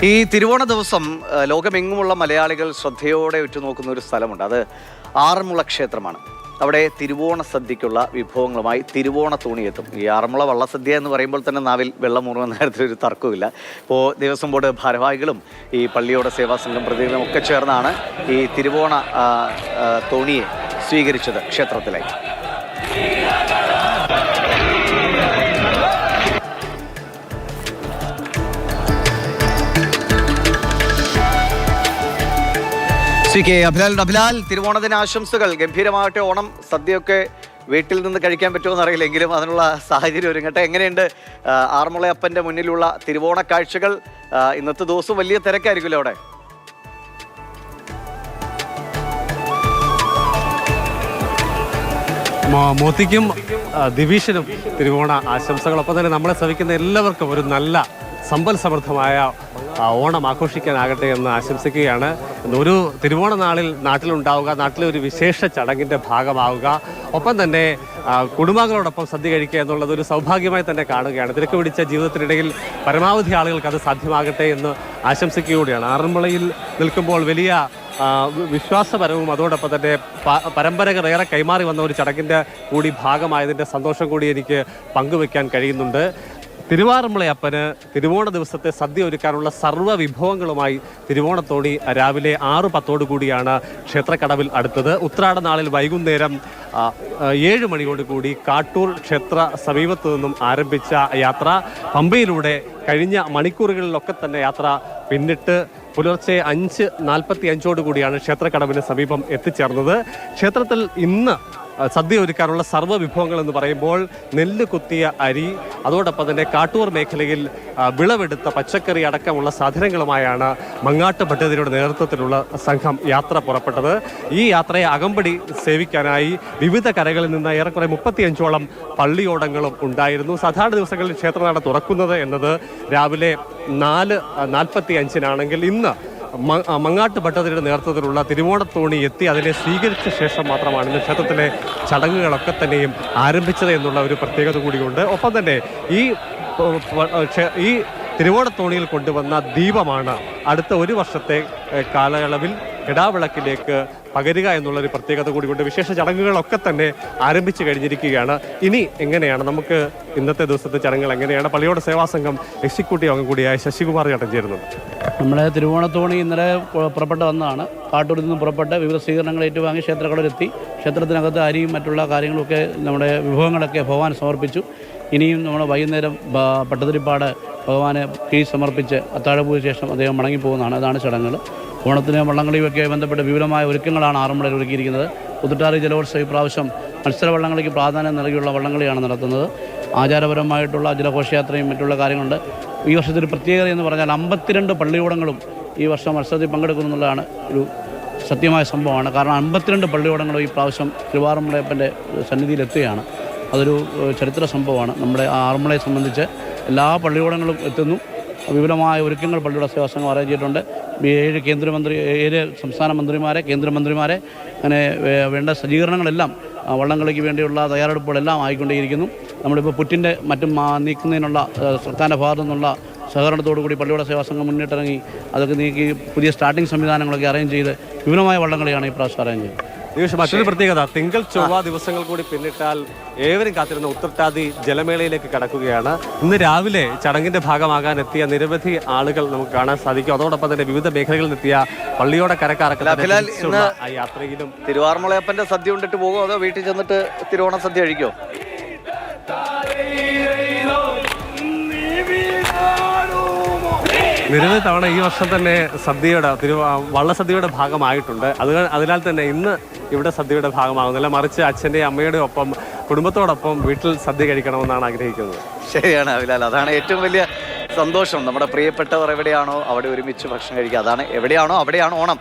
ഈ തിരുവോണ ദിവസം ലോകമെങ്ങുമുള്ള മലയാളികൾ ശ്രദ്ധയോടെ ഉറ്റുനോക്കുന്ന ഒരു സ്ഥലമുണ്ട്. അത് ആറന്മുള ക്ഷേത്രമാണ്. അവിടെ തിരുവോണ സദ്യക്കുള്ള വിഭവങ്ങളുമായി തിരുവോണ തോണിയെത്തും. ഈ ആറന്മുള വള്ളസദ്യ എന്ന് പറയുമ്പോൾ തന്നെ നാവിൽ വെള്ളമുറുന്ന കാര്യത്തിലൊരു തർക്കമില്ല. ഇപ്പോൾ ദേവസ്വം ബോർഡ് ഭാരവാഹികളും ഈ പള്ളിയോട സേവാ സംഘം പ്രതിനിധികളും ഒക്കെ ചേർന്നാണ് ഈ തിരുവോണ തോണിയെ സ്വീകരിച്ചത് ക്ഷേത്രത്തിലേക്ക്. അഭിലാൽ, തിരുവോണദിന ആശംസകൾ. ഗംഭീരമാകട്ടെ. ഓണം സദ്യയൊക്കെ വീട്ടിൽ നിന്ന് കഴിക്കാൻ പറ്റുമോ അറിയില്ലെങ്കിലും അതിനുള്ള സാഹചര്യം ഒരുങ്ങട്ടെ. എങ്ങനെയുണ്ട് ആറന്മുളയപ്പൻ്റെ മുന്നിലുള്ള തിരുവോണ കാഴ്ചകൾ? ഇന്നത്തെ ദിവസം വലിയ തിരക്കായിരിക്കുമല്ലോ അവിടെ. മോത്തിക്കും ദിവിഷനും തിരുവോണ ആശംസകളൊപ്പം തന്നെ നമ്മളെ ശ്രമിക്കുന്ന എല്ലാവർക്കും ഒരു നല്ല സമ്പൽ സമൃദ്ധമായ ഓണം ആഘോഷിക്കാനാകട്ടെ എന്ന് ആശംസിക്കുകയാണ്. ഒരു തിരുവോണ നാളിൽ നാട്ടിലുണ്ടാവുക, നാട്ടിലെ ഒരു വിശേഷ ചടങ്ങിൻ്റെ ഭാഗമാവുക, ഒപ്പം തന്നെ കുടുംബാംഗങ്ങളോടൊപ്പം സദ്യ കഴിക്കുക എന്നുള്ളത് ഒരു സൗഭാഗ്യമായി തന്നെ കാണുകയാണ്. തിരക്ക് പിടിച്ച ജീവിതത്തിനിടയിൽ പരമാവധി ആളുകൾക്ക് അത് സാധ്യമാകട്ടെ എന്ന് ആശംസിക്കുകയാണ്. ആറന്മുളയിൽ നിൽക്കുമ്പോൾ വലിയ വിശ്വാസപരവും അതോടൊപ്പം തന്നെ പരമ്പരകളേറെ കൈമാറി വന്ന ഒരു ചടങ്ങിൻ്റെ കൂടി ഭാഗമായതിൻ്റെ സന്തോഷം കൂടി എനിക്ക് പങ്കുവയ്ക്കാൻ കഴിയുന്നുണ്ട്. തിരുവാറന്മുളയപ്പന് തിരുവോണ ദിവസത്തെ സദ്യ ഒരുക്കാനുള്ള സർവ്വ വിഭവങ്ങളുമായി തിരുവോണത്തോണി രാവിലെ 6:10 കൂടിയാണ് ക്ഷേത്രക്കടവിൽ അടുത്തത്. ഉത്രാട നാളിൽ വൈകുന്നേരം 7 മണിയോടുകൂടി കാട്ടൂർ ക്ഷേത്ര സമീപത്തു നിന്നും ആരംഭിച്ച യാത്ര പമ്പയിലൂടെ കഴിഞ്ഞ മണിക്കൂറുകളിലൊക്കെ തന്നെ യാത്ര പിന്നിട്ട് പുലർച്ചെ 5:45 കൂടിയാണ് ക്ഷേത്രക്കടവിന് സമീപം എത്തിച്ചേർന്നത്. ക്ഷേത്രത്തിൽ ഇന്ന് സദ്യ ഒരുക്കാനുള്ള സർവ്വ വിഭവങ്ങൾ എന്ന് പറയുമ്പോൾ നെല്ല് കുത്തിയ അരി, അതോടൊപ്പം തന്നെ കാട്ടൂർ മേഖലയിൽ വിളവെടുത്ത പച്ചക്കറി അടക്കമുള്ള സാധനങ്ങളുമായാണ് മങ്ങാട്ട് ഭട്ടതിരിയുടെ നേതൃത്വത്തിലുള്ള സംഘം യാത്ര പുറപ്പെട്ടത്. ഈ യാത്രയെ അകമ്പടി സേവിക്കാനായി വിവിധ കരകളിൽ നിന്ന് ഏറെക്കുറെ 35ഓളം പള്ളിയോടങ്ങളും ഉണ്ടായിരുന്നു. സാധാരണ ദിവസങ്ങളിൽ ക്ഷേത്രനട തുറക്കുന്നത് എന്നത് രാവിലെ 4:45 ഇന്ന് മങ്ങാട്ട് ഭട്ടതിരിയുടെ നേതൃത്വത്തിലുള്ള തിരുവോണത്തോണി എത്തി അതിനെ സ്വീകരിച്ച ശേഷം മാത്രമാണ് ഇന്ന് ക്ഷേത്രത്തിലെ ചടങ്ങുകളൊക്കെ തന്നെയും ആരംഭിച്ചത് എന്നുള്ള ഒരു പ്രത്യേകത കൂടിയുണ്ട്. ഒപ്പം തന്നെ ഈ തിരുവോണത്തോണിയിൽ കൊണ്ടുവന്ന ദീപമാണ് അടുത്ത ഒരു വർഷത്തെ കാലയളവിൽ കിടാവിളക്കിലേക്ക് പകരുക എന്നുള്ളൊരു പ്രത്യേകത കൂടിയുണ്ട്. വിശേഷ ചടങ്ങുകളൊക്കെ തന്നെ ആരംഭിച്ചു കഴിഞ്ഞിരിക്കുകയാണ്. ഇനി എങ്ങനെയാണ് നമുക്ക് ഇന്നത്തെ ദിവസത്തെ ചടങ്ങുകൾ എങ്ങനെയാണ്? പള്ളിയോട് സേവാ സംഘം എക്സിക്യൂട്ടീവ് അംഗം കൂടിയായ ശശികുമാർ ചേട്ടൻ ചേരുന്നത്. നമ്മുടെ തിരുവോണത്തോണി ഇന്നലെ പുറപ്പെട്ട് വന്നതാണ്. കാട്ടൂരിൽ നിന്ന് പുറപ്പെട്ട് വിവിധ സ്വീകരണങ്ങൾ ഏറ്റുവാങ്ങി ക്ഷേത്രക്കടവിലെത്തി. ക്ഷേത്രത്തിനകത്ത് അരിയും മറ്റുള്ള കാര്യങ്ങളൊക്കെ നമ്മുടെ വിഭവങ്ങളൊക്കെ ഭഗവാൻ സമർപ്പിച്ചു. ഇനിയും നമ്മൾ വൈകുന്നേരം പട്ടതിരിപ്പാട് ഭഗവാനെ സമർപ്പിച്ച് അത്താഴപൂജ ശേഷം അദ്ദേഹം മടങ്ങിപ്പോകുന്നതാണ്. അതാണ് ചടങ്ങുകൾ. ഓണത്തിന് വള്ളംകളിയുമൊക്കെ ബന്ധപ്പെട്ട് വിപുലമായ ഒരുക്കങ്ങളാണ് ആറന്മുളയിൽ ഒരുക്കിയിരിക്കുന്നത്. പുതുട്ടാറി ജലോത്സവം ഇപ്രാവശ്യം മത്സര വള്ളംകളിക്ക് പ്രാധാന്യം നൽകിയുള്ള വള്ളംകളിയാണ് നടത്തുന്നത്. ആചാരപരമായിട്ടുള്ള ജലഘോഷയാത്രയും മറ്റുള്ള കാര്യങ്ങളുണ്ട്. ഈ വർഷത്തിൽ പ്രത്യേകത എന്ന് പറഞ്ഞാൽ 52 പള്ളിയോടങ്ങളും ഈ വർഷം മത്സരത്തിൽ പങ്കെടുക്കുന്നു എന്നുള്ളതാണ് ഒരു സത്യമായ സംഭവമാണ്. കാരണം 52 പള്ളിയോടങ്ങളും ഈ പ്രാവശ്യം തിരുവാറന്മുളയപ്പൻ്റെ സന്നിധിയിലെത്തുകയാണ്. അതൊരു ചരിത്ര സംഭവമാണ്. നമ്മുടെ ആറന്മുളയെ സംബന്ധിച്ച് എല്ലാ പള്ളിയോടങ്ങളും എത്തുന്നു. വിപുലമായ ഒരുക്കങ്ങൾ പള്ളിയുടെ സേവാ സംഘം അറേഞ്ച് ചെയ്തിട്ടുണ്ട്. 7 സംസ്ഥാന മന്ത്രിമാരെ, കേന്ദ്രമന്ത്രിമാരെ, അങ്ങനെ വേണ്ട സജ്ജീകരണങ്ങളെല്ലാം വള്ളംകളിക്ക് വേണ്ടിയുള്ള തയ്യാറെടുപ്പുകളെല്ലാം ആയിക്കൊണ്ടേയിരിക്കുന്നു. നമ്മളിപ്പോൾ പുറ്റിൻ്റെ മറ്റും നീക്കുന്നതിനുള്ള സർക്കാരിൻ്റെ ഭാഗത്തു നിന്നുള്ള സഹകരണത്തോടുകൂടി പള്ളിയുടെ സേവാ സംഘം മുന്നിട്ടിറങ്ങി അതൊക്കെ നീക്കി പുതിയ സ്റ്റാർട്ടിംഗ് സംവിധാനങ്ങളൊക്കെ അറേഞ്ച് ചെയ്ത് വിപുലമായ വള്ളംകളിയാണ് ഈ പ്രാവശ്യം അറേഞ്ച് ചെയ്തത്. മറ്റൊരു പ്രത്യേകത, തിങ്കൾ ചൊവ്വ ദിവസങ്ങൾ കൂടി പിന്നിട്ടാൽ ഏവരും കാത്തിരുന്ന ഉത്രട്ടാതി ജലമേളയിലേക്ക് കടക്കുകയാണ്. ഇന്ന് രാവിലെ ചടങ്ങിന്റെ ഭാഗമാകാൻ എത്തിയ നിരവധി ആളുകൾ നമുക്ക് കാണാൻ സാധിക്കും. അതോടൊപ്പം തന്നെ വിവിധ മേഖലകളിൽ എത്തിയ പള്ളിയോടെ കരക്കാരൊക്കെ യാത്രയിലും തിരുവാറന്മുളയപ്പന്റെ സദ്യ ഉണ്ടിട്ട് പോകുമോ അതോ വീട്ടിൽ ചെന്നിട്ട് തിരുവോണ സദ്യ കഴിക്കോ? നിരവധി തവണ ഈ വർഷം തന്നെ വള്ളസദ്യയുടെ ഭാഗമായിട്ടുണ്ട്. അതിനാൽ തന്നെ ഇന്ന് ഇവിടെ സദ്യയുടെ ഭാഗമാകുന്നില്ല, മറിച്ച് അച്ഛൻ്റെയും അമ്മയുടെയും ഒപ്പം കുടുംബത്തോടൊപ്പം വീട്ടിൽ സദ്യ കഴിക്കണമെന്നാണ് ആഗ്രഹിക്കുന്നത്. ശരിയാണ് അഭിലാൽ, അതാണ് ഏറ്റവും വലിയ സന്തോഷം. നമ്മുടെ പ്രിയപ്പെട്ടവർ എവിടെയാണോ അവിടെ ഒരുമിച്ച് ഭക്ഷണം കഴിക്കുക. അതാണ് എവിടെയാണോ അവിടെയാണ് ഓണം.